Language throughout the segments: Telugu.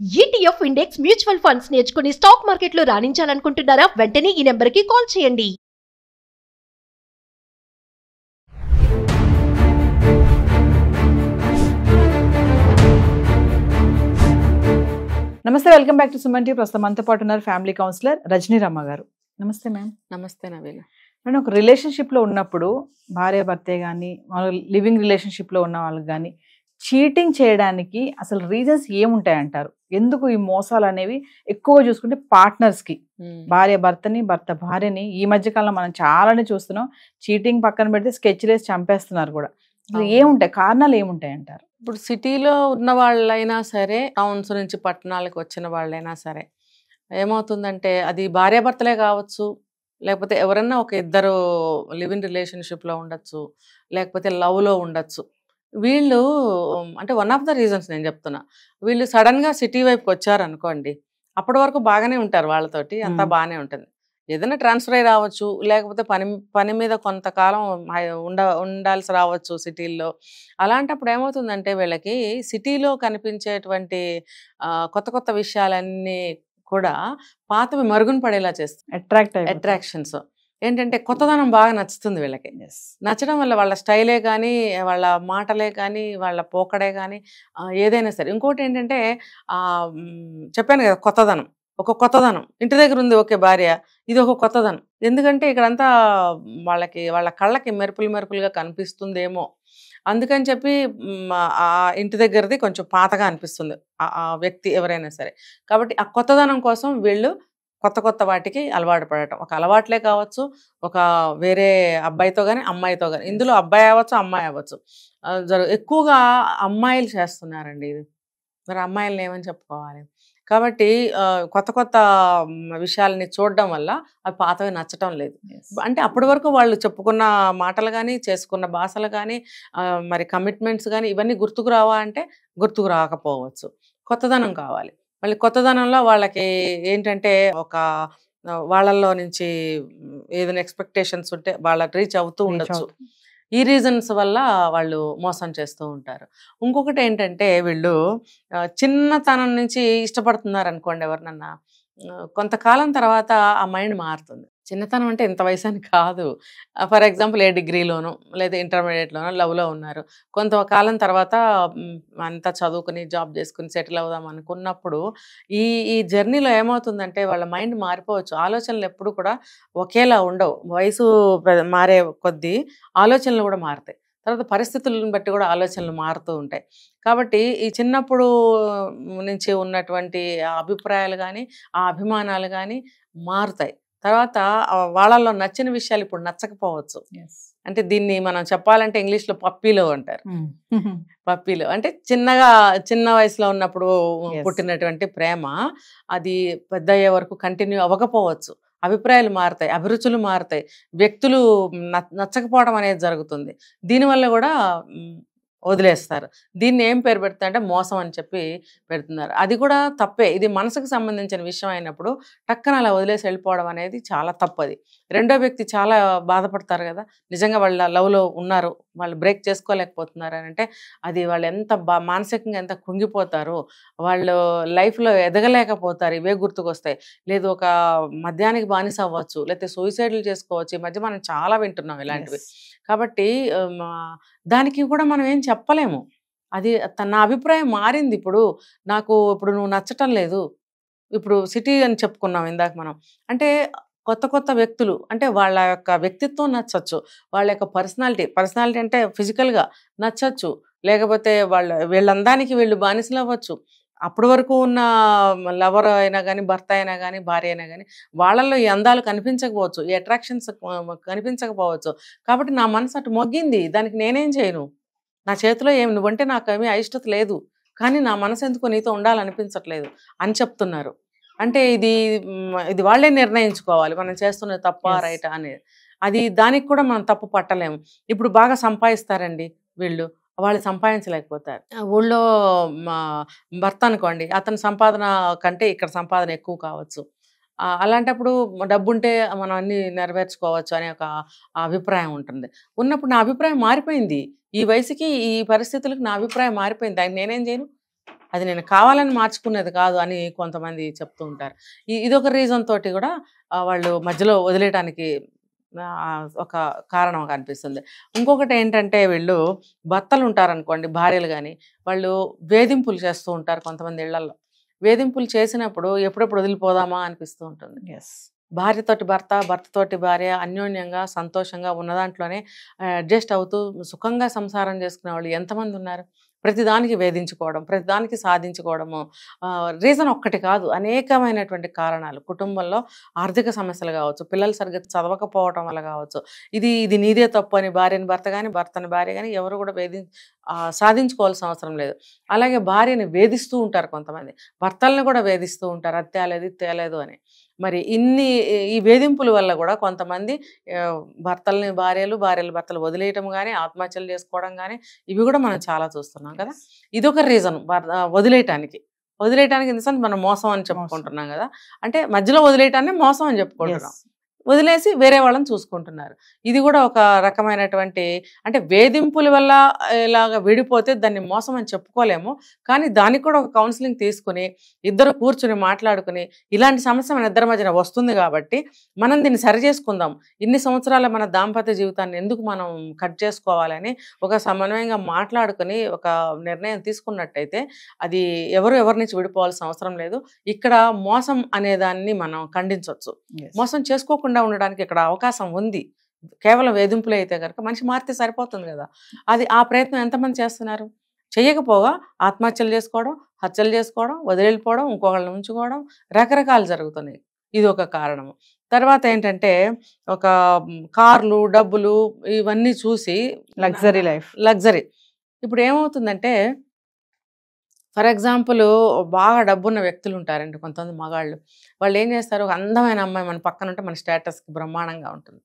ఈటీఎఫ్ ఇండెక్స్ మ్యూచువల్ ఫండ్స్ నేర్చుకుని స్టాక్ మార్కెట్లో రాణించాలనుకుంటున్నారా? వెంటనే ఈ నెంబర్కి కాల్ చేయండి. నమస్తే, welcome back to Suman TV. ప్రస్తుతం మనతో పాటు ఉన్నారు ఫ్యామిలీ కౌన్సిలర్ రజనీ రమ్మ గారు. నమస్తే మ్యామ్. నమస్తే నవీన. నేను ఒక రిలేషన్షిప్లో ఉన్నప్పుడు భార్య భర్తే కానీ లివింగ్ రిలేషన్షిప్లో ఉన్న వాళ్ళకి కానీ చీటింగ్ చేయడానికి అసలు రీజన్స్ ఏముంటాయంటారు? ఎందుకు ఈ మోసాలు అనేవి ఎక్కువ చూసుకుంటే పార్ట్నర్స్కి, భార్య భర్తని, భర్త భార్యని ఈ మధ్య కాలంలో మనం చాలానే చూస్తున్నాం. చీటింగ్ పక్కన పెడితే స్కెచ్ వేసి చంపేస్తున్నారు కూడా. ఏముంటాయి కారణాలు, ఏముంటాయి అంటారు? ఇప్పుడు సిటీలో ఉన్న వాళ్ళైనా సరే, టౌన్స్ నుంచి పట్టణాలకు వచ్చిన వాళ్ళైనా సరే, ఏమవుతుందంటే అది భార్యాభర్తలే కావచ్చు, లేకపోతే ఎవరన్నా ఒక ఇద్దరు లివింగ్ రిలేషన్షిప్లో ఉండొచ్చు, లేకపోతే లవ్లో ఉండొచ్చు. వీళ్ళు అంటే వన్ ఆఫ్ ద రీజన్స్ నేను చెప్తున్నా, వీళ్ళు సడన్గా సిటీ వైపుకి వచ్చారనుకోండి, అప్పటి వరకు బాగానే ఉంటారు, వాళ్ళతోటి అంతా బాగానే ఉంటుంది. ఏదైనా ట్రాన్స్ఫర్ అయి రావచ్చు, లేకపోతే పని మీద కొంతకాలం ఉండాల్సి రావచ్చు సిటీల్లో. అలాంటప్పుడు ఏమవుతుందంటే వీళ్ళకి సిటీలో కనిపించేటువంటి కొత్త కొత్త విషయాలన్నీ కూడా పాతవి మరుగున పడేలా చేస్తాయి. అట్రాక్షన్స్ ఏంటంటే కొత్తదనం బాగా నచ్చుతుంది వీళ్ళకి. నచ్చడం వల్ల వాళ్ళ స్టైలే కానీ, వాళ్ళ మాటలే కానీ, వాళ్ళ పోకడే కానీ, ఏదైనా సరే. ఇంకోటి ఏంటంటే చెప్పాను కదా, ఒక కొత్తదనం ఇంటి దగ్గర ఉంది. ఓకే, భార్య ఇది ఒక కొత్తదనం. ఎందుకంటే ఇక్కడంతా వాళ్ళ కళ్ళకి మెరుపులుగా కనిపిస్తుందేమో, అందుకని చెప్పి ఆ ఇంటి దగ్గరది కొంచెం పాతగా అనిపిస్తుంది ఆ వ్యక్తి ఎవరైనా సరే. కాబట్టి ఆ కొత్తదనం కోసం వీళ్ళు కొత్త వాటికి అలవాటు పడటం. ఒక అలవాట్లే కావచ్చు, ఒక వేరే అబ్బాయితో కానీ అమ్మాయితో కానీ, ఇందులో అబ్బాయి అవ్వచ్చు అమ్మాయి అవ్వచ్చు, ఎక్కువగా అమ్మాయిలు చేస్తున్నారండి ఇది. మరి అమ్మాయిలను ఏమని చెప్పుకోవాలి? కాబట్టి కొత్త విషయాలని చూడడం వల్ల అవి పాతవి నచ్చటం లేదు. అంటే అప్పటి వరకు వాళ్ళు చెప్పుకున్న మాటలు కానీ, చేసుకున్న భాషలు కానీ, మరి కమిట్మెంట్స్ కానీ, ఇవన్నీ గుర్తుకు రావా అంటే గుర్తుకు రాకపోవచ్చు. కొత్తదనం కావాలి. మళ్ళీ కొత్తదనంలో వాళ్ళకి ఏంటంటే వాళ్ళల్లో నుంచి ఏదైనా ఎక్స్పెక్టేషన్స్ ఉంటే వాళ్ళకి రీచ్ అవుతూ ఉండొచ్చు. ఈ రీజన్స్ వల్ల వాళ్ళు మోసం చేస్తూ ఉంటారు. ఇంకొకటి ఏంటంటే వీళ్ళు చిన్నతనం నుంచి ఇష్టపడుతున్నారు అనుకోండి ఎవరినన్నా, కొంతకాలం తర్వాత ఆ మైండ్ మారుతుంది. చిన్నతనం అంటే ఇంత వయసు అని కాదు. ఫర్ ఎగ్జాంపుల్ ఏ డిగ్రీలోనో లేదా ఇంటర్మీడియట్లోనో లవ్లో ఉన్నారు. కొంతకాలం తర్వాత అంతా చదువుకుని జాబ్ చేసుకుని సెటిల్ అవుదాం అనుకున్నప్పుడు ఈ జర్నీలో ఏమవుతుందంటే వాళ్ళ మైండ్ మారిపోవచ్చు. ఆలోచనలు ఎప్పుడు కూడా ఒకేలా ఉండవు. వయసు మారే కొద్దీ ఆలోచనలు కూడా మారుతాయి. తర్వాత పరిస్థితులను బట్టి కూడా ఆలోచనలు మారుతూ ఉంటాయి. కాబట్టి ఈ చిన్నప్పుడు నుంచి ఉన్నటువంటి అభిప్రాయాలు కానీ, ఆ అభిమానాలు కానీ మారుతాయి. తర్వాత వాళ్ళల్లో నచ్చిన విషయాలు ఇప్పుడు నచ్చకపోవచ్చు. అంటే దీన్ని మనం చెప్పాలంటే ఇంగ్లీష్లో పప్పీలో అంటారు. పప్పీలో అంటే చిన్న వయసులో ఉన్నప్పుడు పుట్టినటువంటి ప్రేమ అది పెద్ద అయ్యే వరకు కంటిన్యూ అవ్వకపోవచ్చు. అభిప్రాయాలు మారుతాయి, అభిరుచులు మారుతాయి, వ్యక్తులు నచ్చకపోవడం అనేది జరుగుతుంది. దీనివల్ల కూడా వదిలేస్తారు. దీన్ని ఏం పేరు పెడతారంటే మోసం అని చెప్పి పెడుతున్నారు. అది కూడా తప్పే. ఇది మనసుకు సంబంధించిన విషయం అయినప్పుడు టక్కన అలా వదిలేసి వెళ్ళిపోవడం అనేది చాలా తప్పది. రెండో వ్యక్తి చాలా బాధపడతారు కదా, నిజంగా వాళ్ళ లవ్లో ఉన్నారు, వాళ్ళు బ్రేక్ చేసుకోలేకపోతున్నారు అని అంటే అది వాళ్ళు ఎంత మానసికంగా ఎంత కుంగిపోతారు, వాళ్ళు లైఫ్లో ఎదగలేకపోతారు. ఇవే గుర్తుకొస్తాయి. లేదు ఒక మద్యానికి బానిస అవ్వచ్చు, లేకపోతే సూసైడ్లు చేసుకోవచ్చు. ఈ మధ్య మనం చాలా వింటున్నాం ఇలాంటివి. కాబట్టి దానికి కూడా మనం ఏం చెప్పలేము. అది నా అభిప్రాయం మారింది. ఇప్పుడు నువ్వు నచ్చటం లేదు. ఇప్పుడు సిటీ అని చెప్పుకున్నాం ఇందాక మనం. అంటే కొత్త వ్యక్తులు అంటే వాళ్ళ యొక్క వ్యక్తిత్వం నచ్చచ్చు, వాళ్ళ యొక్క పర్సనాలిటీ అంటే ఫిజికల్గా నచ్చచ్చు, లేకపోతే వీళ్ళందానికి వీళ్ళు బానిసలు అవ్వచ్చు. అప్పటి వరకు ఉన్న లవర్ అయినా కానీ, భర్త అయినా కానీ, భార్య అయినా కానీ వాళ్ళల్లో ఈ అందాలు కనిపించకపోవచ్చు, ఈ అట్రాక్షన్స్ కనిపించకపోవచ్చు. కాబట్టి నా మనసు అటు మొగ్గింది, దానికి నేనేం చేయను, నా చేతిలో నువ్వంటే నాకు ఏమీ అయిష్టత లేదు, కానీ నా మనసు ఎందుకో నీతో ఉండాలనిపించట్లేదు అని చెప్తున్నారు. అంటే ఇది వాళ్ళే నిర్ణయించుకోవాలి మనం చేస్తున్నది తప్ప రైటా అనేది. దానికి కూడా మనం తప్పు పట్టలేము. ఇప్పుడు బాగా సంపాదిస్తారండి వాళ్ళు సంపాదించలేకపోతారు. ఊళ్ళో భర్త అనుకోండి, అతని సంపాదన కంటే ఇక్కడ సంపాదన ఎక్కువ కావచ్చు. అలాంటప్పుడు డబ్బుంటే మనం అన్ని నెరవేర్చుకోవచ్చు అనే ఒక అభిప్రాయం ఉంటుంది. నా అభిప్రాయం మారిపోయింది. ఈ వయసుకి ఈ పరిస్థితులకు నా అభిప్రాయం మారిపోయింది. దానికి నేనేం చేయను. అది నేను కావాలని మార్చుకునేది కాదు అని కొంతమంది చెప్తూ ఉంటారు. ఇదొక రీజన్ తోటి కూడా వాళ్ళు మధ్యలో వదిలేయటానికి ఒక కారణం అనిపిస్తుంది. ఇంకొకటి ఏంటంటే వీళ్ళు భర్తలు ఉంటారనుకోండి, భార్యలు కానీ, వాళ్ళు వేధింపులు చేస్తూ ఉంటారు కొంతమంది ఇళ్లలో. వేధింపులు చేసినప్పుడు ఎప్పుడెప్పుడు వదిలిపోదామా అనిపిస్తూ ఉంటుంది. భార్యతోటి భర్త, భర్తతోటి భార్య అన్యోన్యంగా సంతోషంగా ఉన్న దాంట్లోనే అడ్జస్ట్ అవుతూ సుఖంగా సంసారం చేసుకునే వాళ్ళు ఎంతమంది ఉన్నారు. ప్రతిదానికి వేధించుకోవడం, ప్రతిదానికి సాధించుకోవడము రీజన్ ఒక్కటి కాదు, అనేకమైనటువంటి కారణాలు. కుటుంబంలో ఆర్థిక సమస్యలు కావచ్చు, పిల్లలు సరిగ్గా చదవకపోవడం వల్ల కావచ్చు, ఇది నీదే తప్పు అని భార్యని భర్త కానీ, భర్తని భార్య కానీ ఎవరు కూడా సాధించుకోవాల్సిన అవసరం లేదు. అలాగే భార్యని వేధిస్తూ ఉంటారు కొంతమంది, భర్తల్ని కూడా వేధిస్తూ ఉంటారు, అది తేలేదు ఇది తేలేదు అని. మరి ఈ వేధింపుల వల్ల కూడా కొంతమంది భర్తల్ని భార్యలు, భార్యలు భర్తలు వదిలేయటం కానీ, ఆత్మహత్యలు చేసుకోవడం కానీ, ఇవి కూడా మనం చాలా చూస్తున్నాం కదా. ఇదొక రీజన్ వదిలేయటానికి ఇన్ ద సెన్స్ మనం మోసం అని చెప్పుకుంటున్నాం కదా. అంటే మధ్యలో వదిలేయటాన్ని మోసం అని చెప్పుకుంటున్నాం. వదిలేసి వేరే వాళ్ళని చూసుకుంటున్నారు. ఇది కూడా ఒక రకమైనటువంటి, అంటే వేధింపుల వల్ల ఇలాగ విడిపోతే దాన్ని మోసం అని చెప్పుకోలేము, కానీ దానికి కూడా ఒక కౌన్సిలింగ్ తీసుకుని ఇద్దరు కూర్చుని మాట్లాడుకుని ఇలాంటి సమస్య మన ఇద్దరి మధ్యన వస్తుంది కాబట్టి మనం దీన్ని సరి చేసుకుందాం, ఇన్ని సంవత్సరాల మన దాంపత్య జీవితాన్ని ఎందుకు మనం కట్ చేసుకోవాలని ఒక సమన్వయంగా మాట్లాడుకుని ఒక నిర్ణయం తీసుకున్నట్టయితే అది ఎవరి నుంచి విడిపోవాల్సిన అవసరం లేదు. ఇక్కడ మోసం అనేదాన్ని మనం ఖండించవచ్చు. మోసం చేసుకోకుండా ఉండడానికి ఇక్కడ అవకాశం ఉంది. కేవలం వేధింపులు అయితే కనుక మనిషి మారితే సరిపోతుంది కదా. ఆ ప్రయత్నం ఎంతమంది చేస్తున్నారు? చేయకపోగా ఆత్మహత్యలు చేసుకోవడం, హత్యలు చేసుకోవడం, వదిలిపోవడం, ఇంకొకళ్ళని ఉంచుకోవడం, రకరకాలు జరుగుతున్నాయి. ఇది ఒక కారణము. తర్వాత ఏంటంటే ఒక కార్లు, డబ్బులు ఇవన్నీ చూసి లగ్జరీ. ఇప్పుడు ఏమవుతుందంటే ఫర్ ఎగ్జాంపుల్ బాగా డబ్బున్న వ్యక్తులు ఉంటారండి కొంతమంది మగాళ్ళు. వాళ్ళు ఏం చేస్తారు, ఒక అందమైన అమ్మాయి మన పక్కన ఉంటే మన స్టేటస్కి బ్రహ్మాండంగా ఉంటుంది.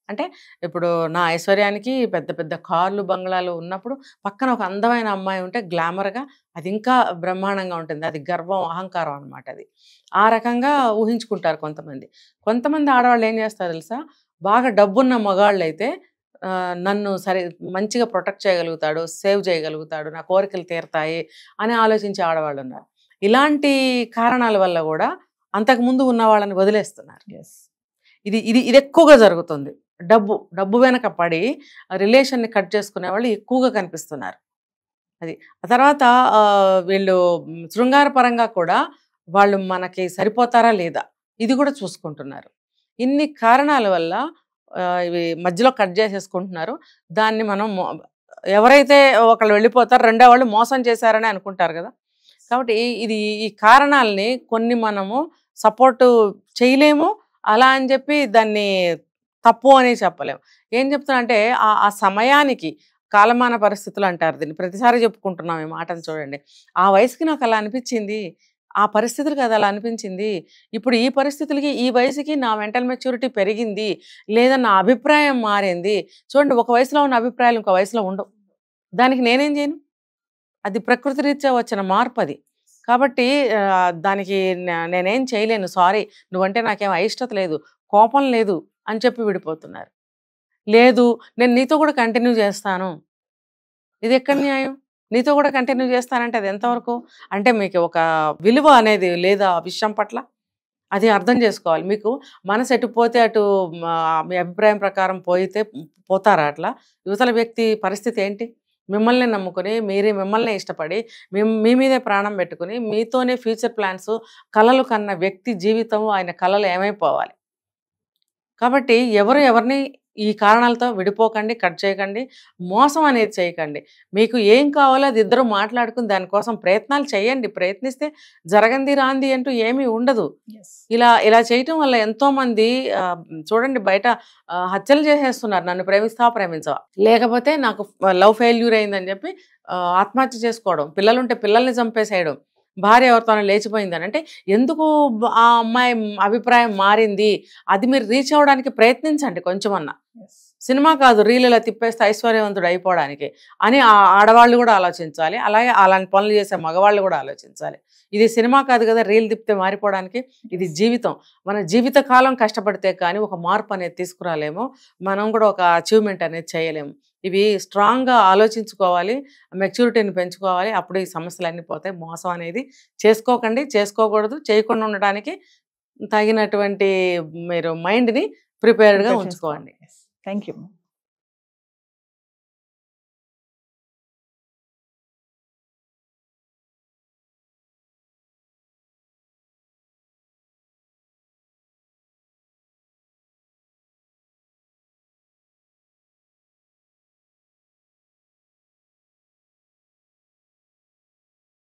అంటే ఇప్పుడు నా ఐశ్వర్యానికి పెద్ద పెద్ద కార్లు, బంగ్లాలు ఉన్నప్పుడు పక్కన ఒక అందమైన అమ్మాయి ఉంటే గ్లామర్గా అది ఇంకా బ్రహ్మాండంగా ఉంటుంది. అది గర్వం, అహంకారం అనమాట. అది ఆ రకంగా ఊహించుకుంటారు కొంతమంది ఆడవాళ్ళు ఏం చేస్తారు తెలుసా, బాగా డబ్బున్న మగాళ్ళు అయితే నన్ను మంచిగా ప్రొటెక్ట్ చేయగలుగుతాడు, సేవ్ చేయగలుగుతాడు, నా కోరికలు తీరుతాయి అని ఆలోచించే ఆడవాళ్ళు ఉన్నారు. ఇలాంటి కారణాల వల్ల కూడా అంతకుముందు ఉన్న వాళ్ళని వదిలేస్తున్నారు. ఇది ఎక్కువగా జరుగుతుంది. డబ్బు వెనక పడి రిలేషన్ని కట్ చేసుకునే వాళ్ళు ఎక్కువగా కనిపిస్తున్నారు. అది ఆ తర్వాత వీళ్ళు శృంగార పరంగా కూడా వాళ్ళు మనకి సరిపోతారా లేదా ఇది కూడా చూసుకుంటున్నారు. ఇన్ని కారణాల వల్ల ఇవి మధ్యలో కట్ చేసేసుకుంటున్నారు. దాన్ని మనం ఎవరైతే ఒకళ్ళు వెళ్ళిపోతారో రెండో వాళ్ళు మోసం చేశారని అనుకుంటారు కదా. కాబట్టి ఈ కారణాలని కొన్ని మనము సపోర్టు చేయలేము, అలా అని చెప్పి దాన్ని తప్పు అని చెప్పలేము. ఏం చెప్తున్నా అంటే ఆ సమయానికి కాలమాన పరిస్థితులు అంటారు దీన్ని, ప్రతిసారి చెప్పుకుంటున్నాం ఈ మాటను. చూడండి, ఆ వయసుకి నాకు అలా అనిపించింది, ఆ పరిస్థితులకు అది అలా అనిపించింది, ఇప్పుడు ఈ పరిస్థితులకి ఈ వయసుకి నా మెంటల్ మెచ్యూరిటీ పెరిగింది, లేదా నా అభిప్రాయం మారింది. చూడండి, ఒక వయసులో ఉన్న అభిప్రాయాలు ఇంకో వయసులో ఉండవు. దానికి నేనేం చేయను, అది ప్రకృతి రీత్యా వచ్చిన మార్పు అది. కాబట్టి దానికి నేనేం చేయలేను, సారీ, నువ్వంటే నాకేం అయిష్టత లేదు, కోపం లేదు అని చెప్పి విడిపోతున్నారు. లేదు నేను నీతో కూడా కంటిన్యూ చేస్తాను, ఇది ఎక్కడ న్యాయం? నీతో కూడా కంటిన్యూ చేస్తానంటే అది ఎంతవరకు? అంటే మీకు ఒక విలువ అనేది లేదా ఆ విషయం పట్ల, అది అర్థం చేసుకోవాలి. మీకు మనసు ఎటు పోతే అటు మీ అభిప్రాయం ప్రకారం పోతారా అట్లా? యువతల వ్యక్తి పరిస్థితి ఏంటి? మిమ్మల్ని నమ్ముకుని మిమ్మల్ని ఇష్టపడి మీ మీదే ప్రాణం పెట్టుకుని మీతోనే ఫ్యూచర్ ప్లాన్స్ కలలు కన్న వ్యక్తి జీవితం, ఆయన కలలు ఏమైపోవాలి? కాబట్టి ఎవరిని ఈ కారణాలతో విడిపోకండి, కట్ చేయకండి, మోసం అనేది చేయకండి. మీకు ఏం కావాలో అది ఇద్దరు మాట్లాడుకుని దానికోసం ప్రయత్నాలు చేయండి. ప్రయత్నిస్తే జరగంది రాంది అంటూ ఏమీ ఉండదు. ఇలా చేయటం వల్ల ఎంతోమంది చూడండి బయట హత్యలు చేసేస్తున్నారు. నన్ను ప్రేమించవా, లేకపోతే నాకు లవ్ ఫెయిల్యూర్ అయిందని చెప్పి ఆత్మహత్య చేసుకోవడం, పిల్లలుంటే పిల్లల్ని చంపేసేయడం, భార్య ఎవరితోనే లేచిపోయిందని. అంటే ఎందుకు ఆ అమ్మాయి అభిప్రాయం మారింది, అది మీరు రీచ్ అవ్వడానికి ప్రయత్నించండి కొంచెమన్నా. సినిమా కాదు రీల్ ఇలా తిప్పేస్తే ఐశ్వర్యవంతుడు అయిపోవడానికి అని ఆడవాళ్ళు కూడా ఆలోచించాలి, అలాగే అలాంటి పనులు చేసే మగవాళ్ళు కూడా ఆలోచించాలి. ఇది సినిమా కాదు కదా రీల్ తిప్పితే మారిపోవడానికి, ఇది జీవితం. మన జీవిత కాలం కష్టపడితే కానీ ఒక మార్పు అనేది తీసుకురాలేము, మనం కూడా ఒక అచీవ్మెంట్ అనేది చేయలేము. ఇవి స్ట్రాంగ్గా ఆలోచించుకోవాలి, మెచ్యూరిటీని పెంచుకోవాలి. అప్పుడు ఈ సమస్యలు అన్నీ పోతాయి. మోసం అనేది చేసుకోకండి, చేసుకోకూడదు. చేయకుండా ఉండడానికి తగినటువంటి మీరు మైండ్ని ప్రిపేర్డ్గా ఉంచుకోండి. Thank you.